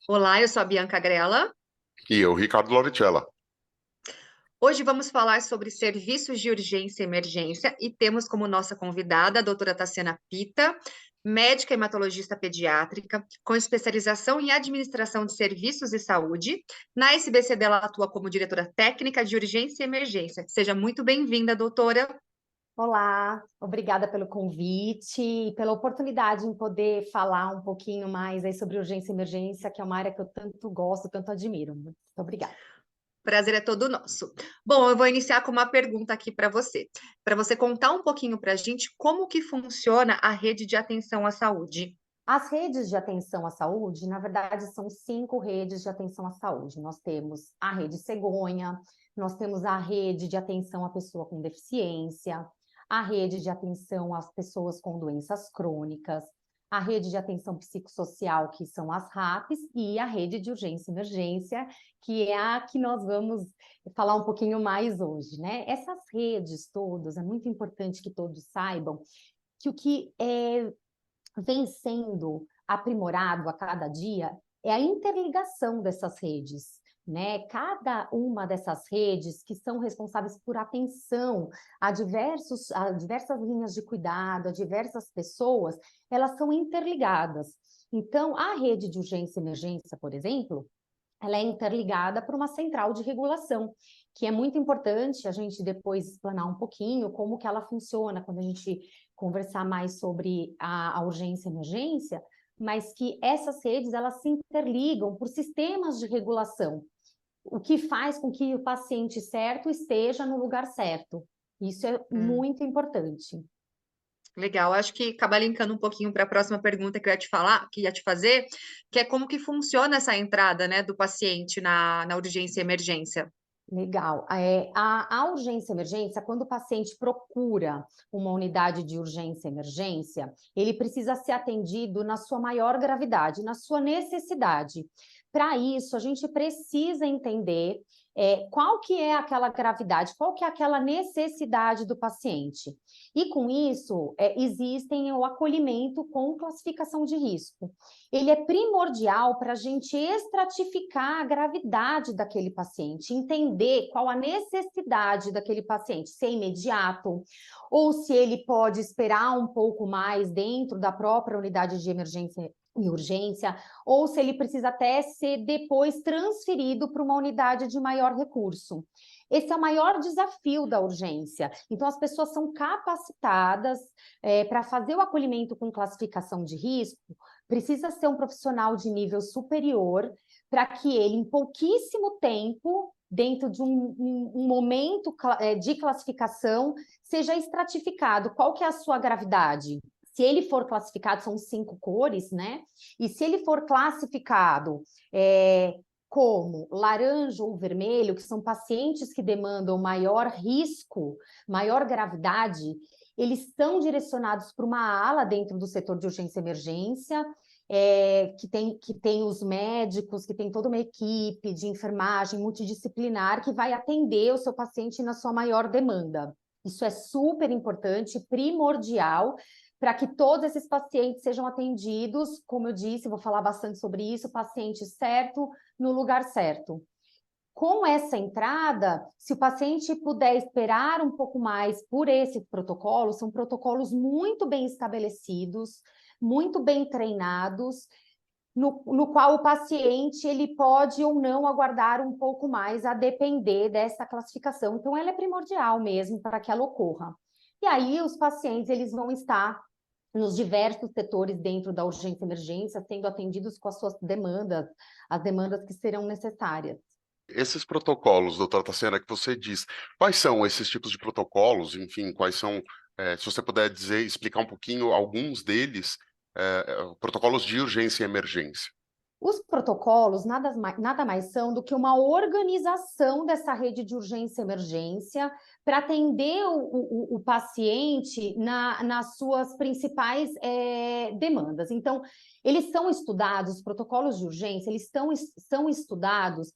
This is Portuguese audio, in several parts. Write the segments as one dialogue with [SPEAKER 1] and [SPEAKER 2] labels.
[SPEAKER 1] Olá, eu sou a Bianca Grella.
[SPEAKER 2] E eu, Ricardo Loretella.
[SPEAKER 1] Hoje vamos falar sobre serviços de urgência e emergência e temos como nossa convidada a doutora Tassiana Pita, médica hematologista pediátrica, com especialização em administração de serviços e saúde. Na SBCD, ela atua como diretora técnica de urgência e emergência. Seja muito bem-vinda, doutora.
[SPEAKER 3] Olá, obrigada pelo convite e pela oportunidade em poder falar um pouquinho mais aí sobre urgência e emergência, que é uma área que eu tanto gosto, tanto admiro. Muito obrigada.
[SPEAKER 1] Prazer é todo nosso. Bom, eu vou iniciar com uma pergunta aqui para você contar um pouquinho para a gente como que funciona a rede de atenção à saúde.
[SPEAKER 3] As redes de atenção à saúde, na verdade, são 5 redes de atenção à saúde. Nós temos a rede cegonha, nós temos a rede de atenção à pessoa com deficiência, a rede de atenção às pessoas com doenças crônicas, a rede de atenção psicossocial, que são as RAPs, e a rede de urgência e emergência, que é a que nós vamos falar um pouquinho mais hoje, né? Essas redes todas, é muito importante que todos saibam que o que vem sendo aprimorado a cada dia é a interligação dessas redes, né? Cada uma dessas redes que são responsáveis por atenção a diversas linhas de cuidado, a diversas pessoas, elas são interligadas. Então, a rede de urgência e emergência, por exemplo, ela é interligada por uma central de regulação, que é muito importante a gente depois explanar um pouquinho como que ela funciona quando a gente conversar mais sobre a urgência e emergência, mas que essas redes elas se interligam por sistemas de regulação, o que faz com que o paciente certo esteja no lugar certo. Isso é
[SPEAKER 1] Hum.
[SPEAKER 3] muito importante.
[SPEAKER 1] Legal, acho que acaba linkando um pouquinho para a próxima pergunta que eu ia te falar, que ia te fazer, que é como que funciona essa entrada, né, do paciente na urgência e emergência.
[SPEAKER 3] Legal. A urgência e emergência, quando o paciente procura uma unidade de urgência e emergência, ele precisa ser atendido na sua maior gravidade, na sua necessidade. Para isso, a gente precisa entender qual que é aquela gravidade, qual que é aquela necessidade do paciente. E com isso, existem o acolhimento com classificação de risco. Ele é primordial para a gente estratificar a gravidade daquele paciente, entender qual a necessidade daquele paciente, se é imediato, ou se ele pode esperar um pouco mais dentro da própria unidade de emergência e urgência, ou se ele precisa até ser depois transferido para uma unidade de maior recurso. Esse é o maior desafio da urgência. Então, as pessoas são capacitadas para fazer o acolhimento com classificação de risco, precisa ser um profissional de nível superior para que ele, em pouquíssimo tempo, dentro de um momento de classificação, seja estratificado. Qual que é a sua gravidade? Se ele for classificado, são 5 cores, né? E se ele for classificado como laranja ou vermelho, que são pacientes que demandam maior risco, maior gravidade, eles estão direcionados para uma ala dentro do setor de urgência e emergência, que tem os médicos, que tem toda uma equipe de enfermagem multidisciplinar que vai atender o seu paciente na sua maior demanda. Isso é super importante, primordial, para que todos esses pacientes sejam atendidos, como eu disse, vou falar bastante sobre isso, paciente certo, no lugar certo. Com essa entrada, se o paciente puder esperar um pouco mais por esse protocolo, são protocolos muito bem estabelecidos, muito bem treinados, no qual o paciente ele pode ou não aguardar um pouco mais, a depender dessa classificação. Então, ela é primordial mesmo para que ela ocorra. E aí, os pacientes eles vão estar nos diversos setores dentro da urgência e emergência, sendo atendidos com as suas demandas, as demandas que serão necessárias.
[SPEAKER 2] Esses protocolos, doutora Tassiana, que você diz, quais são esses tipos de protocolos? Enfim, quais são, se você puder dizer, explicar um pouquinho alguns deles, protocolos de urgência e emergência.
[SPEAKER 3] Os protocolos nada mais são do que uma organização dessa rede de urgência e emergência para atender o paciente nas suas principais demandas. Então, eles são estudados, os protocolos de urgência, são estudados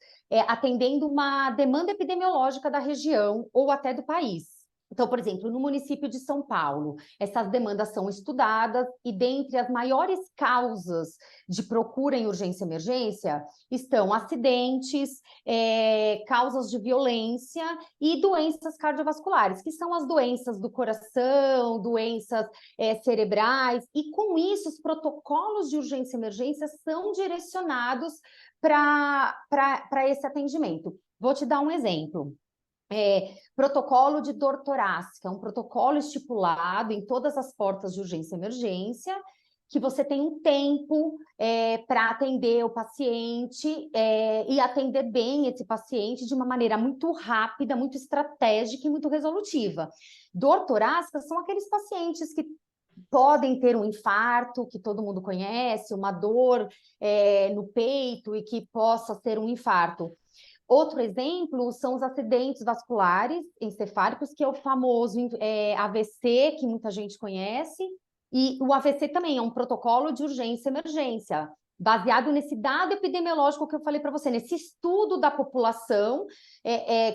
[SPEAKER 3] atendendo uma demanda epidemiológica da região ou até do país. Então, por exemplo, no município de São Paulo, essas demandas são estudadas e dentre as maiores causas de procura em urgência e emergência estão acidentes, causas de violência e doenças cardiovasculares, que são as doenças do coração, doenças cerebrais, e com isso os protocolos de urgência e emergência são direcionados para esse atendimento. Vou te dar um exemplo. Protocolo de dor torácica, um protocolo estipulado em todas as portas de urgência e emergência, que você tem um tempo para atender o paciente e atender bem esse paciente de uma maneira muito rápida, muito estratégica e muito resolutiva. Dor torácica são aqueles pacientes que podem ter um infarto, que todo mundo conhece, uma dor no peito e que possa ser um infarto. Outro exemplo são os acidentes vasculares encefálicos, que é o famoso AVC, que muita gente conhece, e o AVC também é um protocolo de urgência e emergência, baseado nesse dado epidemiológico que eu falei para você, nesse estudo da população,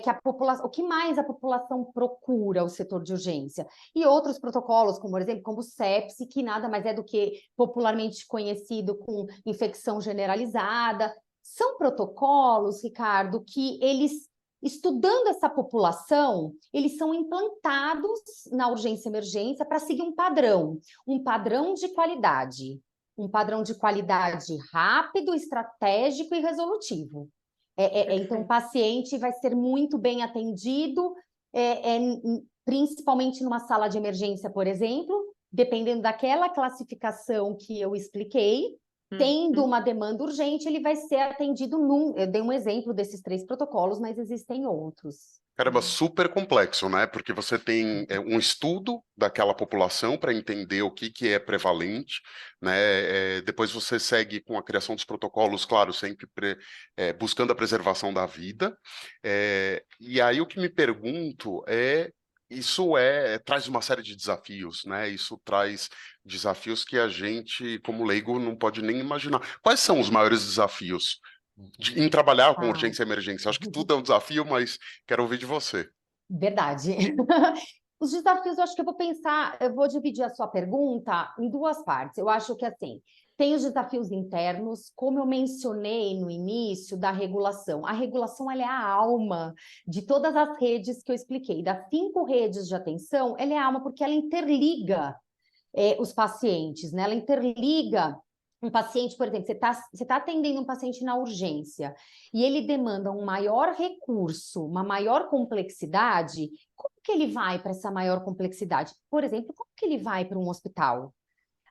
[SPEAKER 3] que a população, o que mais a população procura o setor de urgência. E outros protocolos, como, por exemplo, como o sepse, que nada mais é do que popularmente conhecido com infecção generalizada. São protocolos, Ricardo, que eles, estudando essa população, eles são implantados na urgência e emergência para seguir um padrão de qualidade rápido, estratégico e resolutivo. Então, o paciente vai ser muito bem atendido, principalmente numa sala de emergência, por exemplo, dependendo daquela classificação que eu expliquei. Tendo uma demanda urgente, ele vai ser atendido eu dei um exemplo desses 3 protocolos, mas existem outros.
[SPEAKER 2] Caramba, super complexo, né? Porque você tem um estudo daquela população para entender o que é prevalente, né? Depois você segue com a criação dos protocolos, claro, sempre buscando a preservação da vida. E aí o que me pergunto isso traz uma série de desafios, né? Isso traz desafios que a gente, como leigo, não pode nem imaginar. Quais são os maiores desafios em trabalhar com urgência e emergência? Acho que tudo é um desafio, mas quero ouvir de você.
[SPEAKER 3] Verdade. Os desafios, eu acho que eu vou dividir a sua pergunta em 2 partes. Eu acho que, assim, tem os desafios internos, como eu mencionei no início, da regulação. A regulação, ela é a alma de todas as redes que eu expliquei. Das 5 redes de atenção, ela é a alma porque ela interliga os pacientes, né? Ela interliga um paciente, por exemplo, você tá atendendo um paciente na urgência e ele demanda um maior recurso, uma maior complexidade. Como que ele vai para essa maior complexidade? Por exemplo, como que ele vai para um hospital?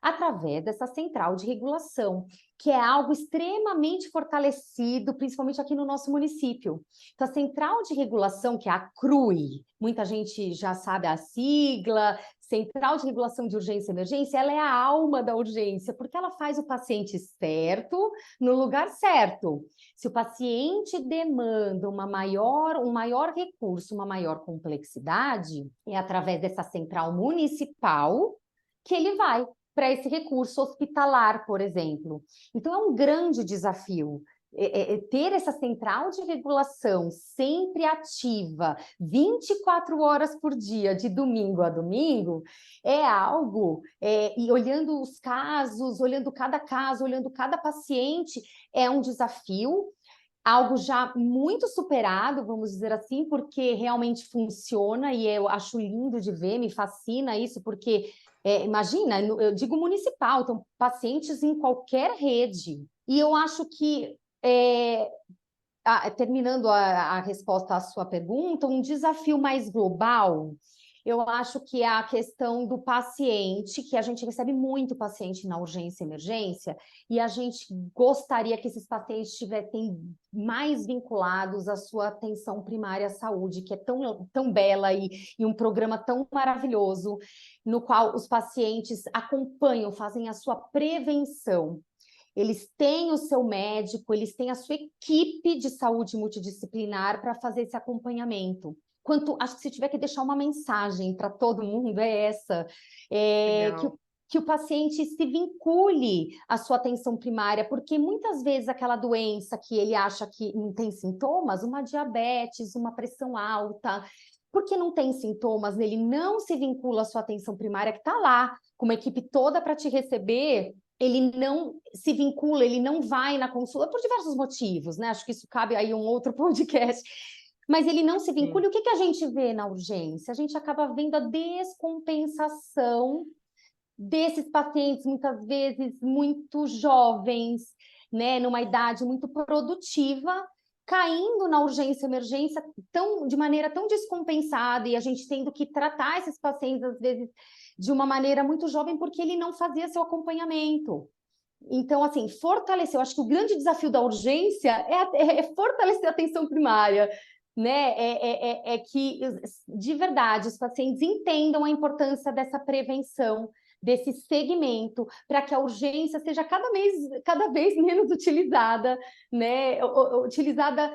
[SPEAKER 3] Através dessa central de regulação, que é algo extremamente fortalecido, principalmente aqui no nosso município. Então, a central de regulação, que é a CRUI, muita gente já sabe a sigla, Central de Regulação de Urgência e Emergência, ela é a alma da urgência, porque ela faz o paciente certo no lugar certo. Se o paciente demanda um maior recurso, uma maior complexidade, é através dessa central municipal que ele vai para esse recurso hospitalar, por exemplo. Então, é um grande desafio ter essa central de regulação sempre ativa, 24 horas por dia, de domingo a domingo, é algo, e olhando os casos, olhando cada caso, olhando cada paciente, é um desafio, algo já muito superado, vamos dizer assim, porque realmente funciona e eu acho lindo de ver, me fascina isso, porque imagina, eu digo municipal, então pacientes em qualquer rede. E eu acho que, terminando a resposta à sua pergunta, um desafio mais global, eu acho que é a questão do paciente, que a gente recebe muito paciente na urgência e emergência, e a gente gostaria que esses pacientes estivessem mais vinculados à sua atenção primária à saúde, que é tão bela e um programa tão maravilhoso, no qual os pacientes acompanham, fazem a sua prevenção. Eles têm o seu médico, eles têm a sua equipe de saúde multidisciplinar para fazer esse acompanhamento. Acho que se tiver que deixar uma mensagem para todo mundo é essa, que o paciente se vincule à sua atenção primária, porque muitas vezes aquela doença que ele acha que não tem sintomas, uma diabetes, uma pressão alta, porque não tem sintomas, ele não se vincula à sua atenção primária, que está lá, com uma equipe toda para te receber, ele não se vincula, ele não vai na consulta por diversos motivos, né? Acho que isso cabe aí um outro podcast. Mas ele não se vincula. E o que a gente vê na urgência? A gente acaba vendo a descompensação desses pacientes, muitas vezes muito jovens, né, numa idade muito produtiva, caindo na urgência e emergência de maneira tão descompensada, e a gente tendo que tratar esses pacientes, às vezes, de uma maneira muito jovem, porque ele não fazia seu acompanhamento. Então, assim, fortalecer, eu acho que o grande desafio da urgência é fortalecer a atenção primária, né? É que, de verdade, os pacientes entendam a importância dessa prevenção, desse segmento, para que a urgência seja cada vez menos utilizada, né? Utilizada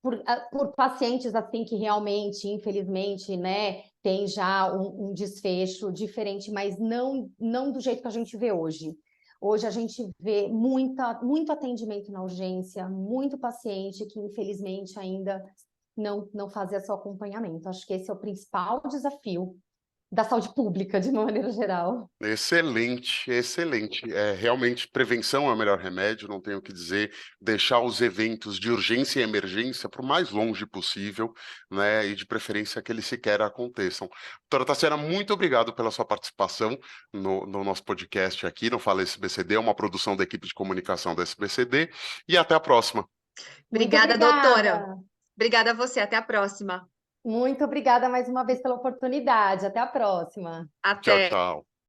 [SPEAKER 3] por pacientes assim que realmente, infelizmente, né, tem já um desfecho diferente, mas não do jeito que a gente vê hoje. Hoje a gente vê muito atendimento na urgência, muito paciente que, infelizmente, ainda não fazia seu acompanhamento. Acho que esse é o principal desafio da saúde pública, de uma maneira geral.
[SPEAKER 2] Excelente, excelente. Realmente, prevenção é o melhor remédio, não tenho o que dizer. Deixar os eventos de urgência e emergência para o mais longe possível, né? E de preferência que eles sequer aconteçam. Doutora Tassiana, muito obrigado pela sua participação no nosso podcast aqui, no Fala SBCD, é uma produção da equipe de comunicação da SBCD. E até a próxima.
[SPEAKER 1] Obrigada, doutora. Obrigada a você. Até a próxima.
[SPEAKER 3] Muito obrigada mais uma vez pela oportunidade. Até a próxima.
[SPEAKER 1] Até.
[SPEAKER 2] Tchau, tchau.